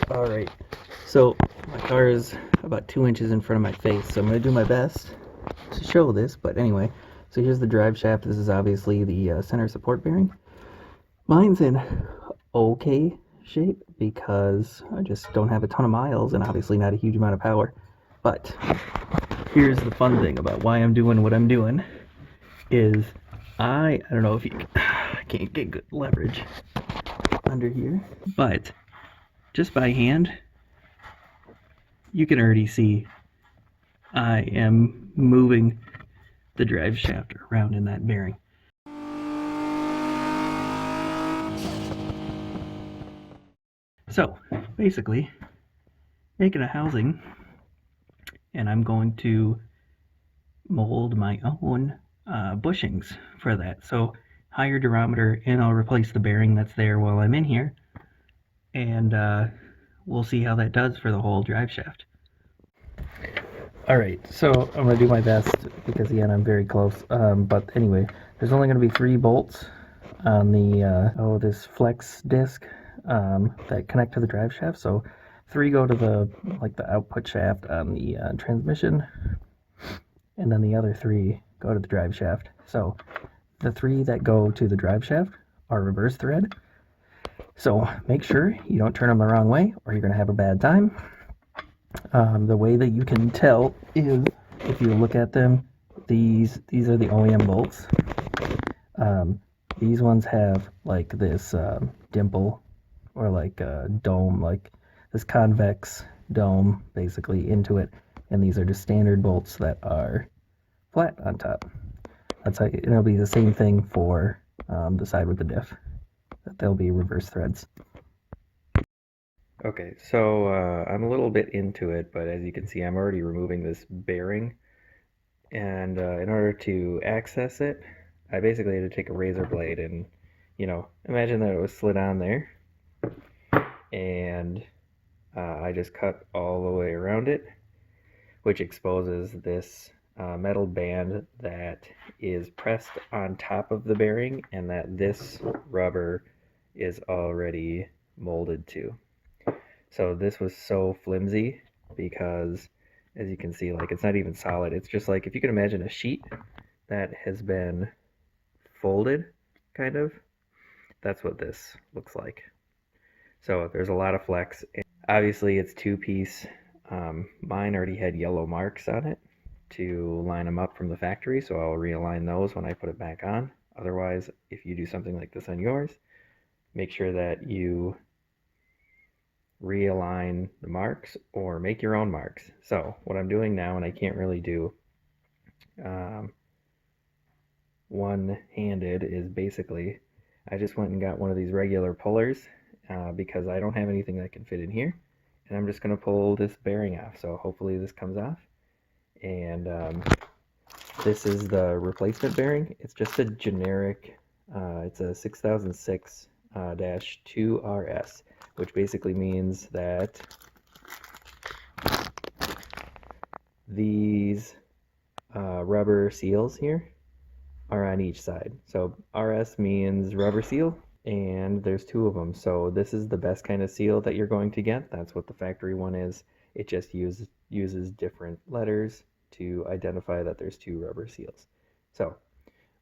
Alright, so my car is about 2 inches in front of my face, so I'm going to do my best to show this, but anyway, so here's the drive shaft. This is obviously the center support bearing. Mine's in okay shape because I just don't have a ton of miles and obviously not a huge amount of power. But here's the fun thing about why I'm doing what I'm doing is I don't know if you I can't get good leverage under here, but just by hand you can already see I am moving the drive shaft around in that bearing. So basically making a housing, and I'm going to mold my own bushings for that. So higher durometer, and I'll replace the bearing that's there while I'm in here, and we'll see how that does for the whole drive shaft. Alright, so I'm going to do my best because again I'm very close, but anyway, there's only going to be 3 bolts on the this flex disc that connect to the drive shaft. So 3 go to the output shaft on the transmission, and then the other 3 go to the drive shaft. So the 3 that go to the drive shaft are reverse thread. So make sure you don't turn them the wrong way or you're going to have a bad time. The way that you can tell is if you look at them, these are the OEM bolts. These ones have like this dimple or like a dome, like this convex dome basically into it, and these are just standard bolts that are flat on top. That's how it'll be the same thing for the side with the diff. That they'll be reverse threads. Okay, so I'm a little bit into it, but as you can see, I'm already removing this bearing, and in order to access it, I basically had to take a razor blade and, imagine that it was slid on there, and I just cut all the way around it, which exposes this metal band that is pressed on top of the bearing and that this rubber is already molded to. So this was so flimsy because, as you can see, like it's not even solid. It's just like if you can imagine a sheet that has been folded, kind of. That's what this looks like. So there's a lot of flex. Obviously, it's 2-piece. Mine already had yellow marks on it to line them up from the factory, so I'll realign those when I put it back on. Otherwise, if you do something like this on yours, make sure that you realign the marks or make your own marks. So what I'm doing now, and I can't really do one-handed, is basically I just went and got one of these regular pullers because I don't have anything that can fit in here, and I'm just going to pull this bearing off. So hopefully this comes off, and this is the replacement bearing. It's just a generic, it's a 6006-2RS, which basically means that these rubber seals here are on each side. So RS means rubber seal, and there's 2 of them. So this is the best kind of seal that you're going to get. That's what the factory one is. It just uses different letters to identify that there's 2 rubber seals. So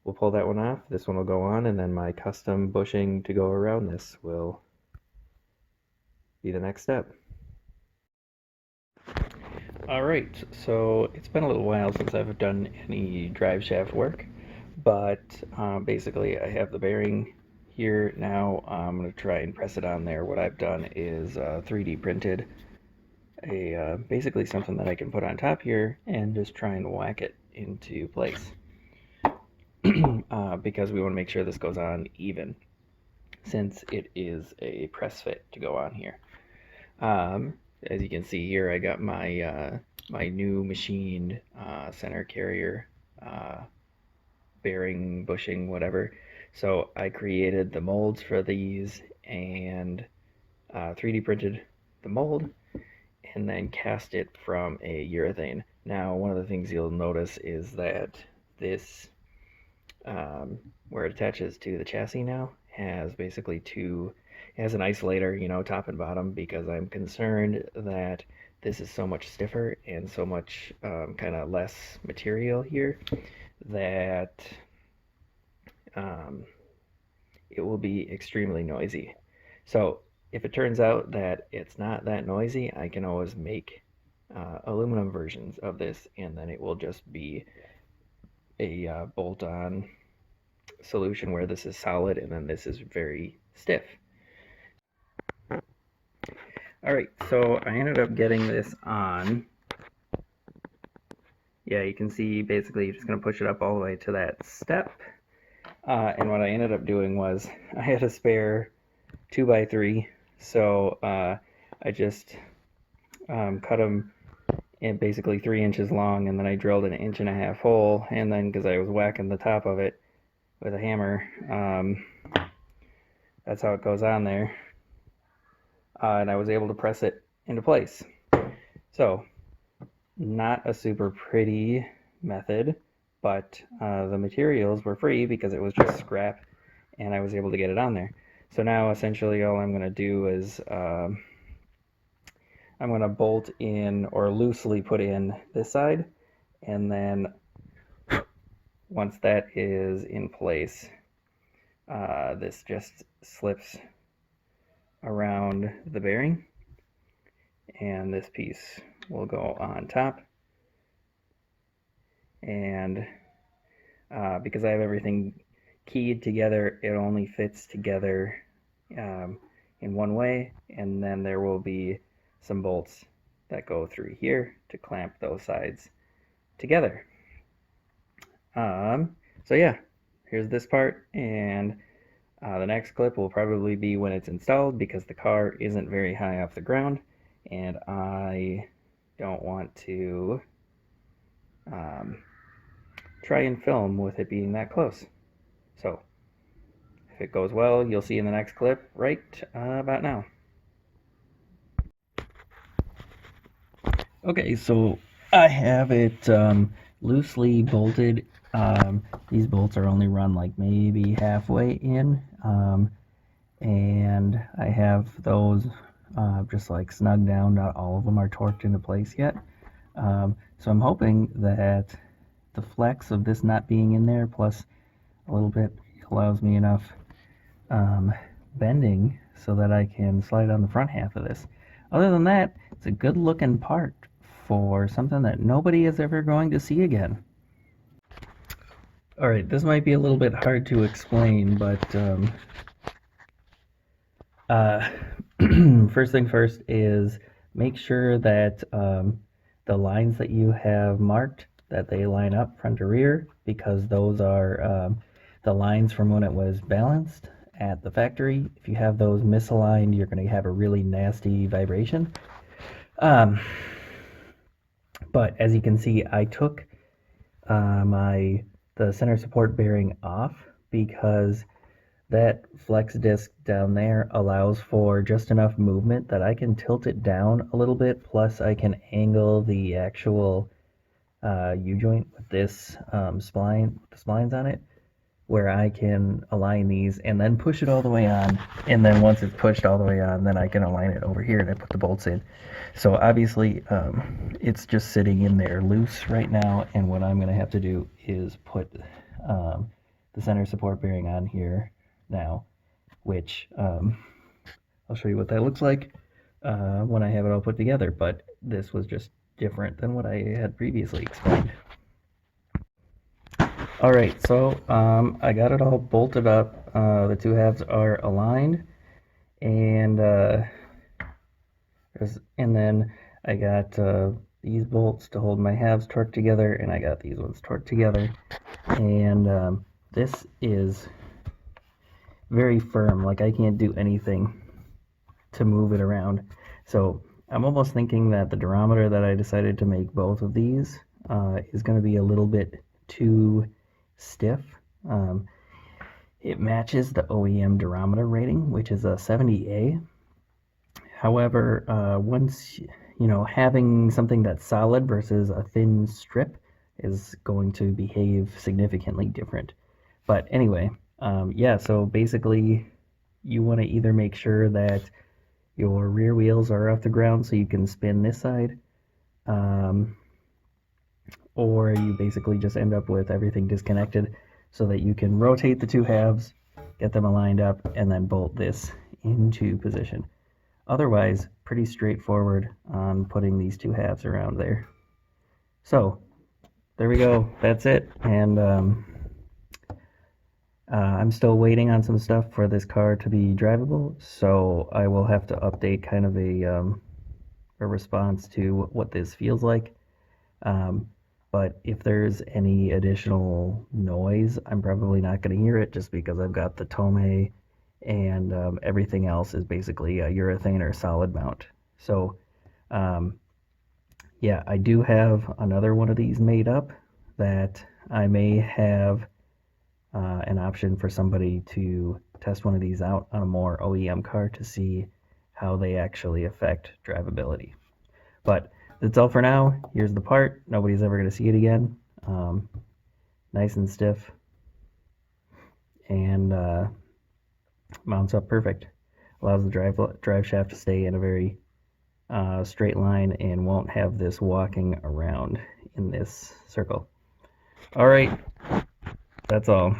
we'll pull that one off. This one will go on, and then my custom bushing to go around this will be the next step. Alright, so it's been a little while since I've done any drive shaft work, but basically I have the bearing here now. I'm going to try and press it on there. What I've done is 3D printed basically something that I can put on top here and just try and whack it into place. Because we want to make sure this goes on even, since it is a press fit to go on here. As you can see here, I got my my new machined center carrier bearing, bushing, whatever. So I created the molds for these and 3D printed the mold and then cast it from a urethane. Now, one of the things you'll notice is that this, where it attaches to the chassis now, has basically 2, as an isolator, you know, top and bottom, because I'm concerned that this is so much stiffer and so much kind of less material here that um, it will be extremely noisy. So if it turns out that it's not that noisy, I can always make aluminum versions of this, and then it will just be a bolt-on solution where this is solid and then this is very stiff. All right, so I ended up getting this on. Yeah, you can see basically you're just going to push it up all the way to that step. And what I ended up doing was I had a spare 2x3, so I just cut them in basically 3 inches long, and then I drilled an 1.5-inch hole, and then because I was whacking the top of it with a hammer, that's how it goes on there. And I was able to press it into place. So, not a super pretty method, but the materials were free because it was just scrap, and I was able to get it on there. So now essentially all I'm going to do is I'm going to bolt in or loosely put in this side, and then once that is in place, this just slips around the bearing, and this piece will go on top. And because I have everything keyed together, it only fits together in one way, and then there will be some bolts that go through here to clamp those sides together. So yeah, here's this part, and the next clip will probably be when it's installed, because the car isn't very high off the ground, and I don't want to try and film with it being that close. So if it goes well, you'll see in the next clip right about now. Okay, so I have it loosely bolted. These bolts are only run like maybe halfway in, and I have those just like snug down. Not all of them are torqued into place yet. So I'm hoping that the flex of this not being in there, plus a little bit, allows me enough bending so that I can slide on the front half of this. Other than that, it's a good looking part for something that nobody is ever going to see again. Alright, this might be a little bit hard to explain, but first thing first is make sure that the lines that you have marked, that they line up front to rear, because those are the lines from when it was balanced at the factory. If you have those misaligned, you're going to have a really nasty vibration. But as you can see, I took the center support bearing off because that flex disc down there allows for just enough movement that I can tilt it down a little bit, plus I can angle the actual U-joint with this spline, the splines on it, where I can align these and then push it all the way on, and then once it's pushed all the way on, then I can align it over here and I put the bolts in. So obviously it's just sitting in there loose right now, and what I'm going to have to do is put the center support bearing on here now, which I'll show you what that looks like when I have it all put together, but this was just different than what I had previously explained. Alright, so I got it all bolted up. The two halves are aligned, and then I got these bolts to hold my halves torqued together, and I got these ones torqued together, and this is very firm. Like, I can't do anything to move it around. So I'm almost thinking that the durometer that I decided to make both of these is going to be a little bit too stiff. It matches the OEM durometer rating, which is a 70A. However, once, you know, having something that's solid versus a thin strip is going to behave significantly different. But anyway, yeah, so basically you want to either make sure that your rear wheels are off the ground so you can spin this side, or you basically just end up with everything disconnected so that you can rotate the two halves, get them aligned up, and then bolt this into position. Otherwise, pretty straightforward on putting these two halves around there. So, there we go. That's it. And I'm still waiting on some stuff for this car to be drivable, so I will have to update kind of a response to what this feels like. But if there's any additional noise, I'm probably not going to hear it just because I've got the Tome and everything else is basically a urethane or solid mount. So yeah, I do have another one of these made up that I may have an option for somebody to test one of these out on a more OEM car to see how they actually affect drivability. But that's all for now. Here's the part. Nobody's ever going to see it again. Nice and stiff. And mounts up perfect. Allows the drive shaft to stay in a very straight line and won't have this walking around in this circle. All right. That's all.